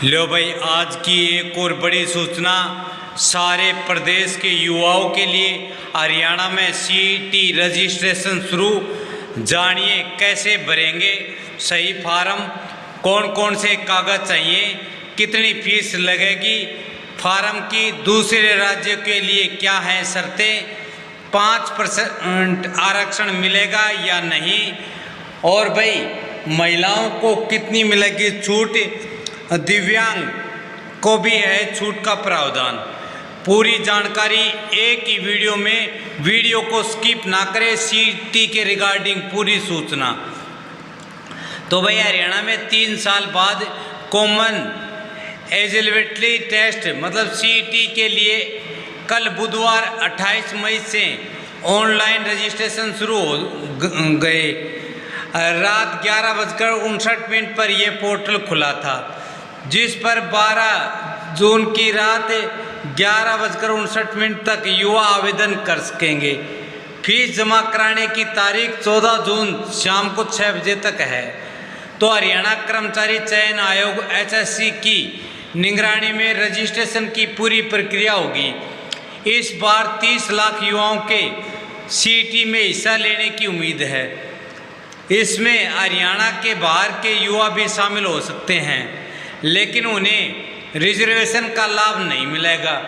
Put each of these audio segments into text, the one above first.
लो भाई, आज की एक और बड़ी सूचना सारे प्रदेश के युवाओं के लिए। हरियाणा में सीईटी रजिस्ट्रेशन शुरू। जानिए कैसे भरेंगे सही फॉर्म, कौन कौन से कागज़ चाहिए, कितनी फीस लगेगी, फॉर्म की दूसरे राज्यों के लिए क्या हैं शर्तें, 5% आरक्षण मिलेगा या नहीं, और भाई महिलाओं को कितनी मिलेगी छूट, दिव्यांग को भी है छूट का प्रावधान। पूरी जानकारी एक ही वीडियो में, वीडियो को स्किप ना करें। सीईटी के रिगार्डिंग पूरी सूचना। तो भाई हरियाणा में 3 साल बाद कॉमन एलिजिबिलिटी टेस्ट मतलब सीईटी के लिए कल बुधवार 28 मई से ऑनलाइन रजिस्ट्रेशन शुरू हो गए। रात 11:59 पर यह पोर्टल खुला था, जिस पर 12 जून की रात 11:59 तक युवा आवेदन कर सकेंगे। फीस जमा कराने की तारीख 14 जून शाम को 6 बजे तक है। तो हरियाणा कर्मचारी चयन आयोग HSC की निगरानी में रजिस्ट्रेशन की पूरी प्रक्रिया होगी। इस बार 30 लाख युवाओं के सीईटी में हिस्सा लेने की उम्मीद है। इसमें हरियाणा के बाहर के युवा भी शामिल हो सकते हैं, लेकिन उन्हें रिजर्वेशन का लाभ नहीं मिलेगा।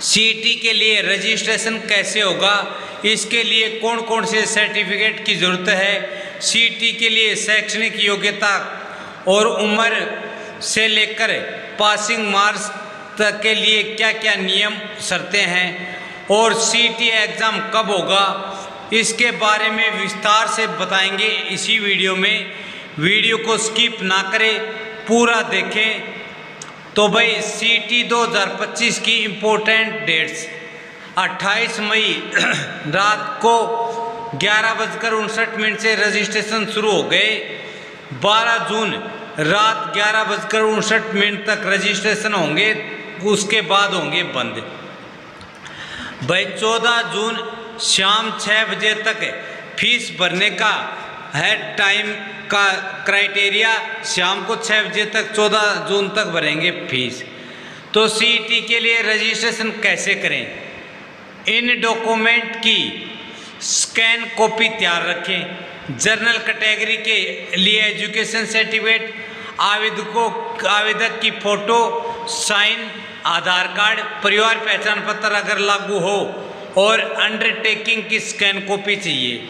सीईटी के लिए रजिस्ट्रेशन कैसे होगा, इसके लिए कौन कौन से सर्टिफिकेट की ज़रूरत है, सीईटी के लिए शैक्षणिक योग्यता और उम्र से लेकर पासिंग मार्क्स तक के लिए क्या क्या नियम शर्तें हैं, और सीईटी एग्ज़ाम कब होगा, इसके बारे में विस्तार से बताएंगे इसी वीडियो में। वीडियो को स्किप ना करें, पूरा देखें। तो भाई सीईटी 2025 की इम्पोर्टेंट डेट्स: 28 मई रात को 11:59 से रजिस्ट्रेशन शुरू हो गए। 12 जून रात 11:59 तक रजिस्ट्रेशन होंगे, उसके बाद होंगे बंद। भाई 14 जून शाम 6 बजे तक फीस भरने का है टाइम का क्राइटेरिया। शाम को 6 बजे तक 14 जून तक भरेंगे फीस। तो सीईटी के लिए रजिस्ट्रेशन कैसे करें, इन डॉक्यूमेंट की स्कैन कॉपी तैयार रखें। जनरल कैटेगरी के लिए एजुकेशन सर्टिफिकेट, आवेदक की फ़ोटो, साइन, आधार कार्ड, परिवार पहचान पत्र अगर लागू हो, और अंडरटेकिंग की स्कैन कॉपी चाहिए।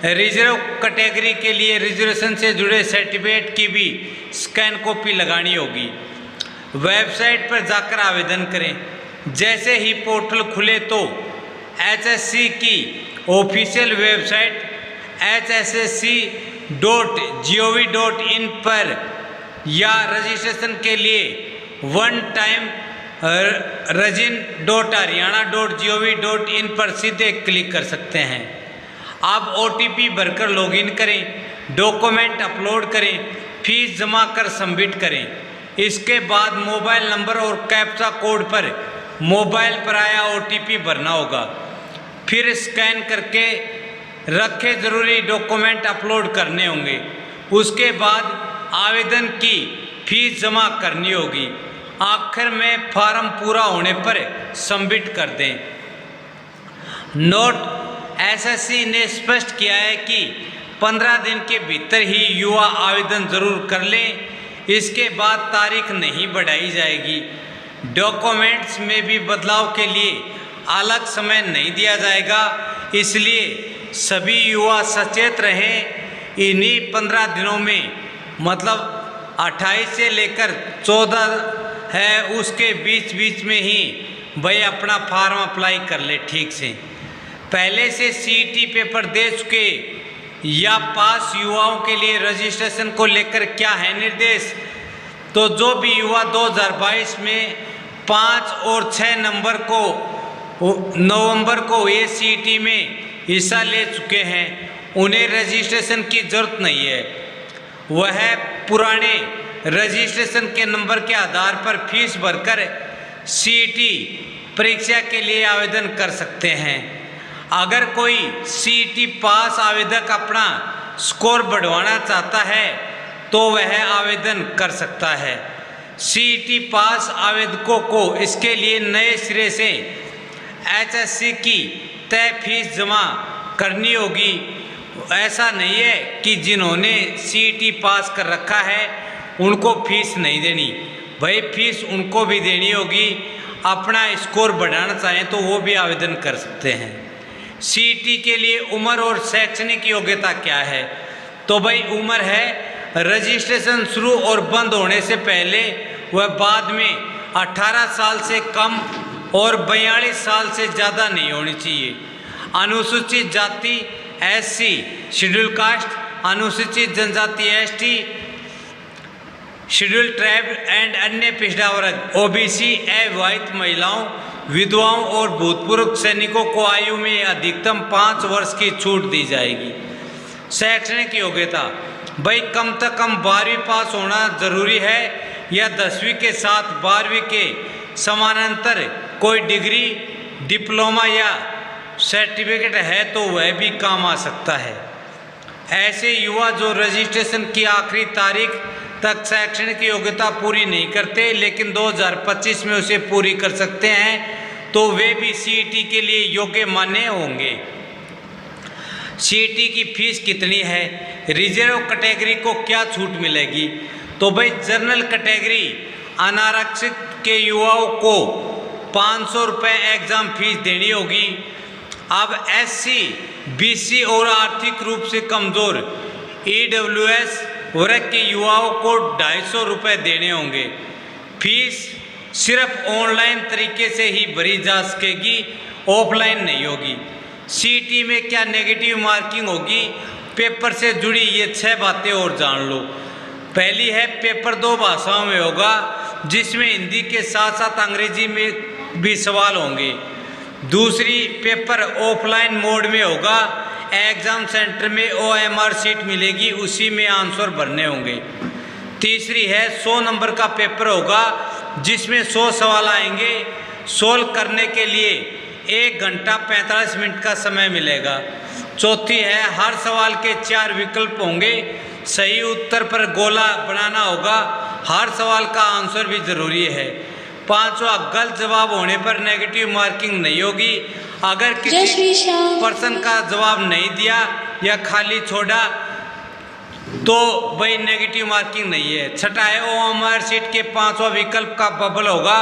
रिजर्व कैटेगरी के लिए रिजर्वेशन से जुड़े सर्टिफिकेट की भी स्कैन कॉपी लगानी होगी। वेबसाइट पर जाकर आवेदन करें। जैसे ही पोर्टल खुले तो HSC की ऑफिशियल वेबसाइट hssc.gov.in पर या रजिस्ट्रेशन के लिए वन टाइम regin.haryana.gov.in पर सीधे क्लिक कर सकते हैं। आप OTP भरकर लॉगिन करें, डॉक्यूमेंट अपलोड करें, फीस जमा कर सबमिट करें। इसके बाद मोबाइल नंबर और कैप्चा कोड पर मोबाइल पर आया OTP भरना होगा। फिर स्कैन करके रखे ज़रूरी डॉक्यूमेंट अपलोड करने होंगे। उसके बाद आवेदन की फीस जमा करनी होगी। आखिर में फॉर्म पूरा होने पर सबमिट कर दें। नोट: SSC ने स्पष्ट किया है कि 15 दिन के भीतर ही युवा आवेदन जरूर कर लें, इसके बाद तारीख नहीं बढ़ाई जाएगी। डॉक्यूमेंट्स में भी बदलाव के लिए अलग समय नहीं दिया जाएगा, इसलिए सभी युवा सचेत रहें। इन्हीं 15 दिनों में मतलब 28 से लेकर 14 है, उसके बीच में ही भाई अपना फॉर्म अप्लाई कर ले ठीक से। पहले से सीईटी पेपर दे चुके या पास युवाओं के लिए रजिस्ट्रेशन को लेकर क्या है निर्देश, तो जो भी युवा 2022 में 5 और 6 नवंबर को ये सीईटी में हिस्सा ले चुके हैं, उन्हें रजिस्ट्रेशन की ज़रूरत नहीं है। वह पुराने रजिस्ट्रेशन के नंबर के आधार पर फीस भरकर सीईटी परीक्षा के लिए आवेदन कर सकते हैं। अगर कोई सीईटी पास आवेदक अपना स्कोर बढ़वाना चाहता है तो वह आवेदन कर सकता है। सीईटी पास आवेदकों को इसके लिए नए सिरे से एचएससी की तय फीस जमा करनी होगी। ऐसा नहीं है कि जिन्होंने सीईटी पास कर रखा है उनको फीस नहीं देनी, भाई फीस उनको भी देनी होगी। अपना स्कोर बढ़ाना चाहें तो वो भी आवेदन कर सकते हैं। सीईटी के लिए उम्र और शैक्षणिक योग्यता क्या है? तो भाई उम्र है रजिस्ट्रेशन शुरू और बंद होने से पहले व बाद में 18 साल से कम और 42 साल से ज़्यादा नहीं होनी चाहिए। अनुसूचित जाति एससी, शेड्यूल कास्ट, अनुसूचित जनजाति एसटी, शेड्यूल ट्राइब एंड अन्य पिछड़ा वर्ग ओबीसी, अविवाहित महिलाओं, विधवाओं और भूतपूर्व सैनिकों को आयु में अधिकतम 5 वर्ष की छूट दी जाएगी। शैक्षणिक योग्यता, भाई कम से कम 12वीं पास होना जरूरी है या 10वीं के साथ 12वीं के समानांतर कोई डिग्री, डिप्लोमा या सर्टिफिकेट है तो वह भी काम आ सकता है। ऐसे युवा जो रजिस्ट्रेशन की आखिरी तारीख तक शैक्षणिक योग्यता पूरी नहीं करते लेकिन 2025 में उसे पूरी कर सकते हैं तो वे भी सीईटी के लिए योग्य माने होंगे। सीईटी की फीस कितनी है? रिजर्व कैटेगरी को क्या छूट मिलेगी? तो भाई जनरल कैटेगरी अनारक्षित के युवाओं को 500 रुपये एग्ज़ाम फीस देनी होगी। अब एससी, बीसी और आर्थिक रूप से कमज़ोर ईडब्ल्यूएस वर्ग के युवाओं को 250 रुपये देने होंगे। फीस सिर्फ ऑनलाइन तरीके से ही भरी जा सकेगी, ऑफलाइन नहीं होगी। सीईटी में क्या नेगेटिव मार्किंग होगी? पेपर से जुड़ी ये 6 बातें और जान लो। पहली है पेपर 2 भाषाओं में होगा जिसमें हिंदी के साथ साथ अंग्रेजी में भी सवाल होंगे। दूसरी, पेपर ऑफलाइन मोड में होगा, एग्ज़ाम सेंटर में OMR शीट मिलेगी, उसी में आंसर भरने होंगे। तीसरी है 100 नंबर का पेपर होगा जिसमें 100 सवाल आएंगे, सोल्व करने के लिए 1 घंटा 45 मिनट का समय मिलेगा। चौथी है हर सवाल के 4 विकल्प होंगे, सही उत्तर पर गोला बनाना होगा, हर सवाल का आंसर भी ज़रूरी है। पांचवा, गलत जवाब होने पर नेगेटिव मार्किंग नहीं होगी। अगर किसी पर्सन का जवाब नहीं दिया या खाली छोड़ा तो भाई नेगेटिव मार्किंग नहीं है। छठा है OMR शीट के 5वां विकल्प का बबल होगा,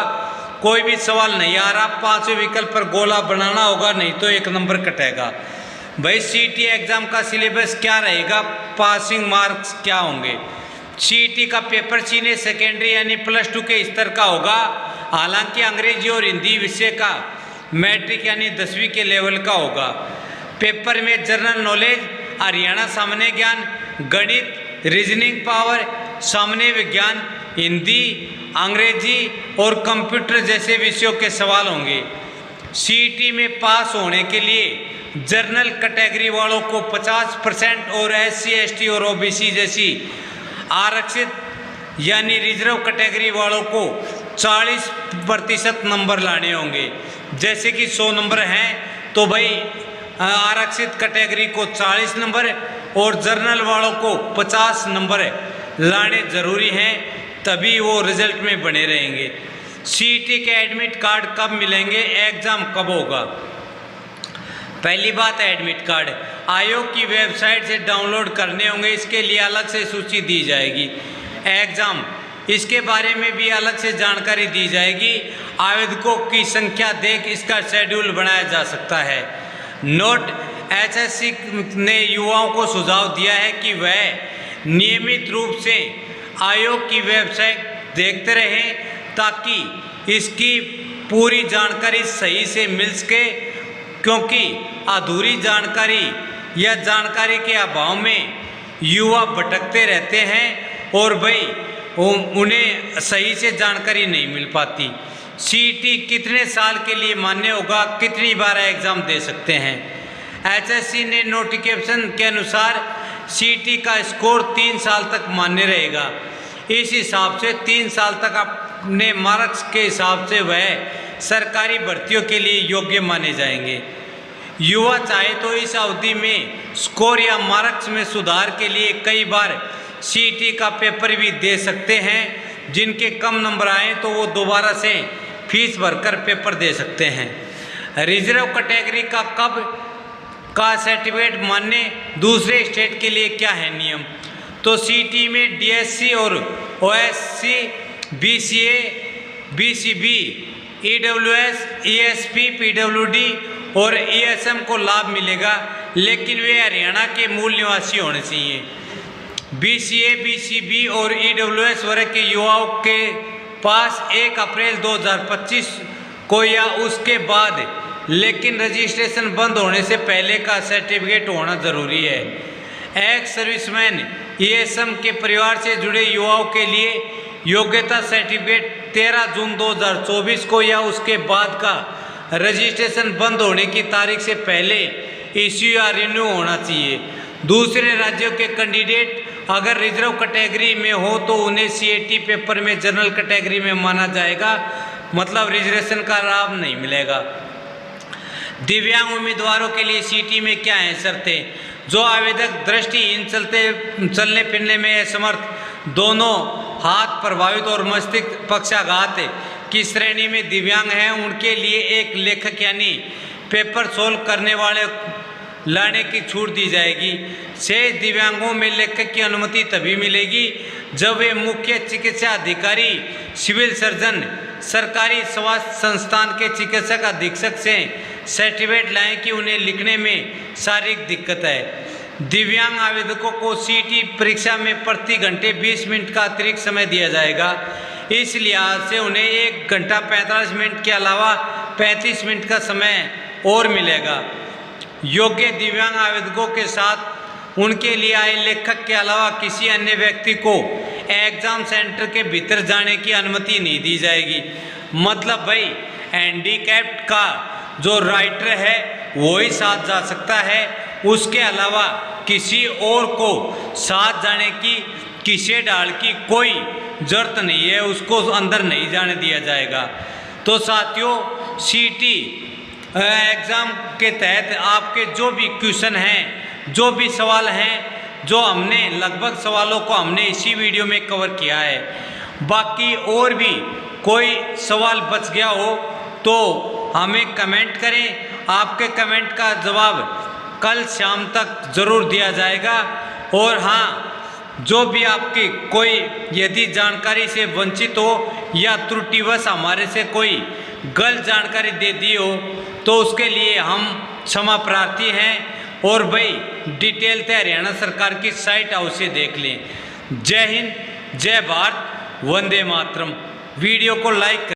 कोई भी सवाल नहीं आ रहा 5वें विकल्प पर गोला बनाना होगा, नहीं तो 1 नंबर कटेगा। भाई सीईटी एग्ज़ाम का सिलेबस क्या रहेगा, पासिंग मार्क्स क्या होंगे? सीईटी का पेपर सीनियर सेकेंडरी यानी +2 के स्तर का होगा, हालांकि अंग्रेजी और हिंदी विषय का मैट्रिक यानी 10वीं के लेवल का होगा। पेपर में जनरल नॉलेज, हरियाणा सामान्य ज्ञान, गणित, रीजनिंग पावर, सामान्य विज्ञान, हिंदी, अंग्रेजी और कंप्यूटर जैसे विषयों के सवाल होंगे। सीईटी में पास होने के लिए जनरल कैटेगरी वालों को 50% और SC, ST और OBC जैसी आरक्षित यानी रिजर्व कैटेगरी वालों को 40% नंबर लाने होंगे। जैसे कि 100 नंबर हैं तो भाई आरक्षित कैटेगरी को 40 नंबर और जनरल वालों को 50 नंबर लाने ज़रूरी हैं, तभी वो रिजल्ट में बने रहेंगे। सीईटी के एडमिट कार्ड कब मिलेंगे, एग्ज़ाम कब होगा? पहली बात, एडमिट कार्ड आयोग की वेबसाइट से डाउनलोड करने होंगे, इसके लिए अलग से सूची दी जाएगी। एग्ज़ाम, इसके बारे में भी अलग से जानकारी दी जाएगी। आवेदकों की संख्या देख इसका शेड्यूल बनाया जा सकता है। नोट, एचएससी ने युवाओं को सुझाव दिया है कि वह नियमित रूप से आयोग की वेबसाइट देखते रहें ताकि इसकी पूरी जानकारी सही से मिल सके, क्योंकि अधूरी जानकारी या जानकारी के अभाव में युवा भटकते रहते हैं और भाई उन्हें सही से जानकारी नहीं मिल पाती। सीईटी कितने साल के लिए मान्य होगा, कितनी बार एग्ज़ाम दे सकते हैं? एचएससी ने नोटिफिकेशन के अनुसार सीईटी का स्कोर 3 साल तक मान्य रहेगा। इस हिसाब से 3 साल तक अपने मार्क्स के हिसाब से वह सरकारी भर्तियों के लिए योग्य माने जाएंगे। युवा चाहे तो इस अवधि में स्कोर या मार्क्स में सुधार के लिए कई बार सीईटी का पेपर भी दे सकते हैं, जिनके कम नंबर आए तो वो दोबारा से फीस भरकर पेपर दे सकते हैं। रिजर्व कैटेगरी का कब का सर्टिफिकेट मान्य दूसरे स्टेट के लिए क्या है नियम? तो सीटी में डीएससी और OSC, BCA, BCB, EWS, ESP, PWD और ईएसएम को लाभ मिलेगा, लेकिन वे हरियाणा के मूल निवासी होने चाहिए। बीसीए, बीसीबी और ईडब्ल्यूएस वर्ग के युवाओं के पास 1 अप्रैल 2025 को या उसके बाद, लेकिन रजिस्ट्रेशन बंद होने से पहले का सर्टिफिकेट होना जरूरी है। एक्स सर्विसमैन ईएसएम के परिवार से जुड़े युवाओं के लिए योग्यता सर्टिफिकेट 13 जून 2024 को या उसके बाद का रजिस्ट्रेशन बंद होने की तारीख से पहले इश्यू या रिन्यू होना चाहिए। दूसरे राज्यों के कैंडिडेट अगर रिजर्व कैटेगरी में हो तो उन्हें सीएटी पेपर में जनरल कैटेगरी में माना जाएगा, मतलब रिजर्वेशन का लाभ नहीं मिलेगा। दिव्यांग उम्मीदवारों के लिए सीटी में क्या है शर्तें? जो आवेदक दृष्टिहीन, चलने फिरने में असमर्थ, दोनों हाथ प्रभावित और मस्तिष्क पक्षाघात की श्रेणी में दिव्यांग हैं, उनके लिए एक लेखक यानी पेपर सोल्व करने वाले लाने की छूट दी जाएगी। शेष दिव्यांगों में लेखक की अनुमति तभी मिलेगी जब वे मुख्य चिकित्सा अधिकारी, सिविल सर्जन, सरकारी स्वास्थ्य संस्थान के चिकित्सक अधीक्षक से सर्टिफिकेट लाएं कि उन्हें लिखने में शारीरिक दिक्कत है। दिव्यांग आवेदकों को सीटी परीक्षा में प्रति घंटे 20 मिनट का अतिरिक्त समय दिया जाएगा। इस लिहाज से उन्हें 1 घंटा 45 मिनट के अलावा 35 मिनट का समय और मिलेगा। योग्य दिव्यांग आवेदकों के साथ उनके लिए आए लेखक के अलावा किसी अन्य व्यक्ति को एग्जाम सेंटर के भीतर जाने की अनुमति नहीं दी जाएगी। मतलब भाई हैंडीकैप्ड का जो राइटर है वो ही साथ जा सकता है, उसके अलावा किसी और को साथ जाने की, किसे डाल की कोई जरूरत नहीं है, उसको अंदर नहीं जाने दिया जाएगा। तो साथियों, सीटी एग्ज़ाम के तहत आपके जो भी क्वेश्चन हैं, जो भी सवाल हैं, जो हमने लगभग सवालों को हमने इसी वीडियो में कवर किया है। बाकी और भी कोई सवाल बच गया हो तो हमें कमेंट करें, आपके कमेंट का जवाब कल शाम तक ज़रूर दिया जाएगा। और हाँ, जो भी आपकी कोई यदि जानकारी से वंचित हो या त्रुटिवश हमारे से कोई गलत जानकारी दे दी हो तो उसके लिए हम क्षमा प्रार्थी हैं। और भाई डिटेल तो हरियाणा सरकार की साइट अवश्य देख लें। जय हिंद, जय भारत, वंदे मातरम। वीडियो को लाइक